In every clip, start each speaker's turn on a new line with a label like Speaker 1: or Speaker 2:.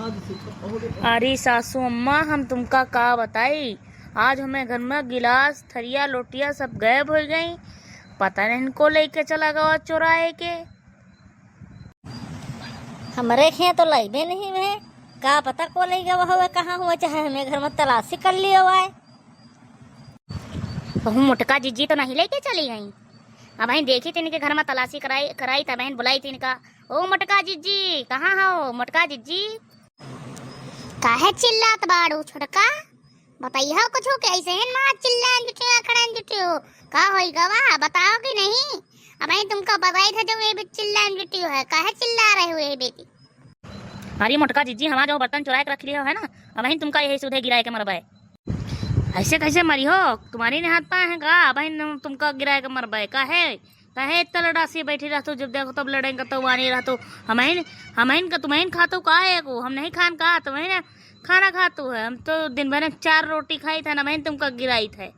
Speaker 1: अरे सासू अम्मा, हम तुमका का बताई। आज हमें घर में गिलास थरिया लोटिया सब गायब हो गई। पता नहीं इनको लेके चला गया चुराए के।
Speaker 2: हमारे यहाँ तो लाइबे नहीं है, का पता को ले गया हुआ कहाँ हुआ, चाहे हमें घर में तलाशी कर लिया हुआ है।
Speaker 1: बहू मोटका जीजी तो नहीं लेके चली गई। अब बहन देखी थी इनके घर में तलाशी कराई था, बहन बुलाई थी इनका, ओ मोटका जीजी कहाँ हो मोटका जीजी। काहे चिल्लात बाड़ू छोटका, बताइए कुछ हो कैसे हैं मां चिल्लान जुटियो खड़न जुटियो का होई गवा बताओ कि नहीं। अब बहन तुमको बताई था जो ये चिल्लान जुटियो है, काहे चिल्ला रहे हो ये बेटी। अरे मोटका जीजी, हमारा जो बर्तन चुरा के रख लिया है ना, अब बहन तुमका यही सुधे गिराए के मरबे। ऐसे कैसे मरी हो, तुम्हारी ने हाथ पाए हैं का बहन तुमका गिराए के मरबे काहे इतना लड़ा से बैठी रहतो, जब देखो तब लड़ेंगे तो वानी रहतो। हमइन का तुम्हें खातो का है को, हम नहीं खान का तुम्हें खाना खातो है। हम तो दिन भर 4 रोटी खाई था ना बहन, तुमका गिराई थे।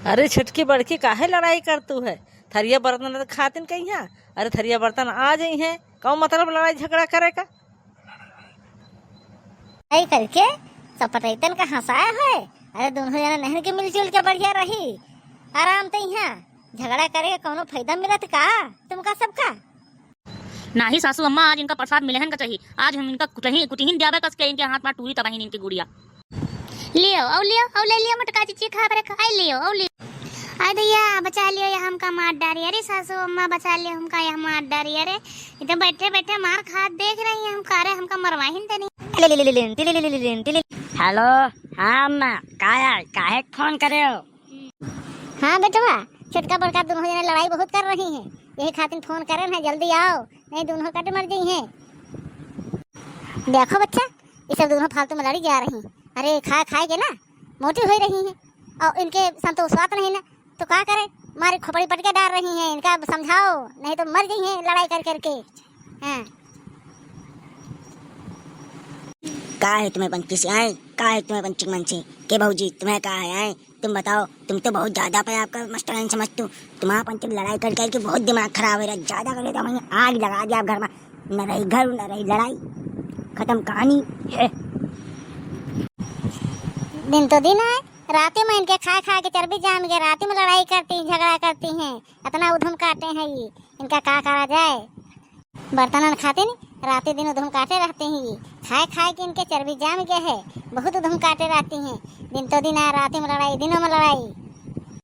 Speaker 2: अरे छुटकी बड़की काहे लड़ाई करतू है, थरिया बर्तन खातिन कहीं है। अरे थरिया बर्तन आ जाई है, कौन मतलब लड़ाई झगड़ा करे का आई करके सब पतैतन का हंसाया है। अरे दोनों जना नहर के मिलजुल के बढ़िया रही आराम ते यहाँ झगड़ा करे कोनो फायदा मिलत का तुमका सबका।
Speaker 1: नहीं सासू अम्मा, आज इनका प्रसाद मिलहन का चाहिए। आज हम इनका कुटहीन जावे कस के इनके हाथ में टूरी तबाही इनकी गुड़िया लियो औ ले लियो मटका चीची खा पर खाई लियो औ लियो। अरे दैया बचा लियो, या हमका मार डारी। अरे सासू अम्मा बचा लियो, हमका यह मार डारी। अरे इधर बैठे बैठे मार खा देख रही है हमका। अरे हमका मरवाही नहीं।
Speaker 2: हेलो, हाँ अम्मा काहे फोन करे हो। हाँ बेटवा, छोटका बड़का दोनों जने लड़ाई बहुत कर रही हैं, यही खातिर फोन करे हैं, जल्दी आओ नहीं दोनों कट मर गई हैं। देखो बच्चा, ये सब दोनों फालतू में लड़ी जा रही हैं। अरे खाए के ना मोटी हो रही हैं और इनके संतोषवात नहीं ना, तो क्या करे, मारी खोपड़ी पटके डाल रही हैं। इनका समझाओ नहीं तो मर गई हैं लड़ाई कर करके। हाँ
Speaker 3: का है तुम्हें पंची से आए, का है तुम्हें पंची मंची के भाजी तुम्हें का है आए, तुम बताओ। तुम तो बहुत ज्यादा पे आपका मस्टर समझते हो। तुम्हारा पंची लड़ाई कर करके बहुत दिमाग खराब है, ज्यादा कर लेता। मैंने आग लगा दिया घर में, न रही घर न रही लड़ाई, खत्म कहानी है।
Speaker 2: दिन तो दिन है, रात में इनके खा के चर्बी जाम के रात में लड़ाई करती झगड़ा करती हैं, इतना उधम काटे हैं ये। इनका का करा जाए, बर्तन खाते नहीं रात दिन उधम काटे रहते हैं ये। खाए के इनके चर्बी जाम गए है, बहुत उधम काटे रहती हैं। दिन तो दिन है, रात में लड़ाई दिनों में लड़ाई।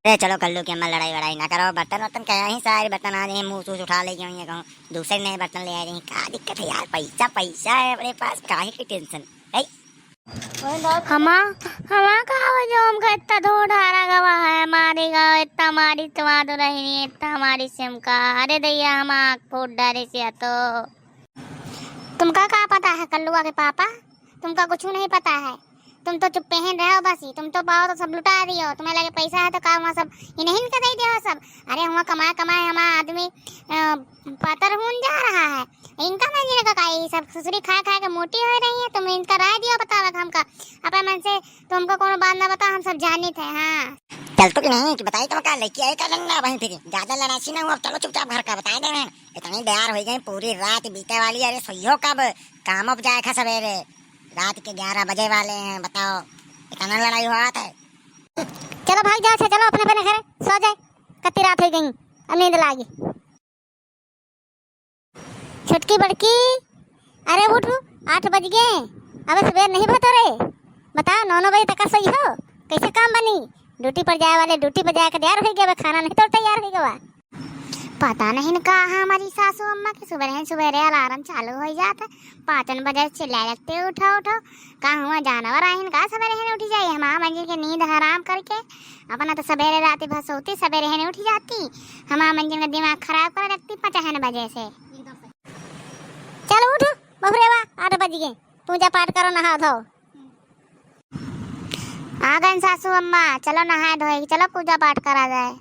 Speaker 3: अरे चलो कर लो कि अम्मा लड़ाई वड़ाई ना करो। बर्तन क्या ही सारे बर्तन आ रहे हैं, मुँह उठा ले गए कहूँ दूसरे नए बर्तन ले आ रहे हैं। क्या दिक्कत है यार, पैसा है अपने पास, काहे की टेंशन है।
Speaker 1: हमा कहा जो हमका इतना धोढ़ारा गवा है, मारेगा इतना मारी तुम्हारा तो रही इतना हमारी से हमका। अरे दैया हम आँख फूट डारे से तो तुमका क्या पता है कल्लुआ के पापा, तुमका कुछ नहीं पता है। तुम तो चुप पहन रहे हो बस ही, तुम तो पाओ तो सब लुटा रही हो। तुम्हें लगे पैसा है तो काम वहाँ सब ये नहीं कर दे हो सब। अरे हम कमाए हमारा आदमी पातर होन जा रहा है। इनका मैं का ये सब ससुरी खा के मोटी हो रही है। तुम इनका राय दियो बतावा हमका अपने मन से, तुमको कौन बात ना बता, हम सब जानी थे। हाँ
Speaker 3: चल तो नहीं कि बताई, तुम क्या लेके आए कर लेना वहीं फिर ज्यादा लड़ाई ना हुआ। चलो चुपचाप घर का बताए दे, इतनी देर हो गई, पूरी रात बीते वाली। अरे सोइयो कब, काम अब जाए खा सवेरे, रात के 11 बजे वाले हैं। बताओ इतना लड़ाई हुआ था।
Speaker 2: चलो भाग जाओ, चलो अपने घर सो जाए, कत्ती रात हो गई, अब नींद लागी। छुटकी बड़की, अरे उठो 8 बज गए, अब सवेर नहीं बता रहे। बताओ 9 बजे तक सोई हो, कैसे काम बनी। ड्यूटी पर जाए वाले ड्यूटी पर जाकर तैयार हो गया, खाना नहीं तो तैयार हो गया।
Speaker 1: पता नहीं कहा हमारी सासू अम्मा की सुबह अलार्म चालू हो जाता, 5 बजे चिल्ला लगते उठो कहा हुआ जानवर आहिन का सवेरे उठी जाए। हमारा मंजिल के नींद हराम करके अपना तो सवेरे रात भर सोती, सवेरे उठी जाती। हमारा मंजिल का दिमाग खराब कर रखती 5 बजे से।
Speaker 2: चलो उठो बबरेवा, 8 बज गए, पूजा पाठ करो, नहा धो।
Speaker 1: आ गए सासू अम्मा, चलो नहाए धोए, चलो पूजा पाठ करा जाए।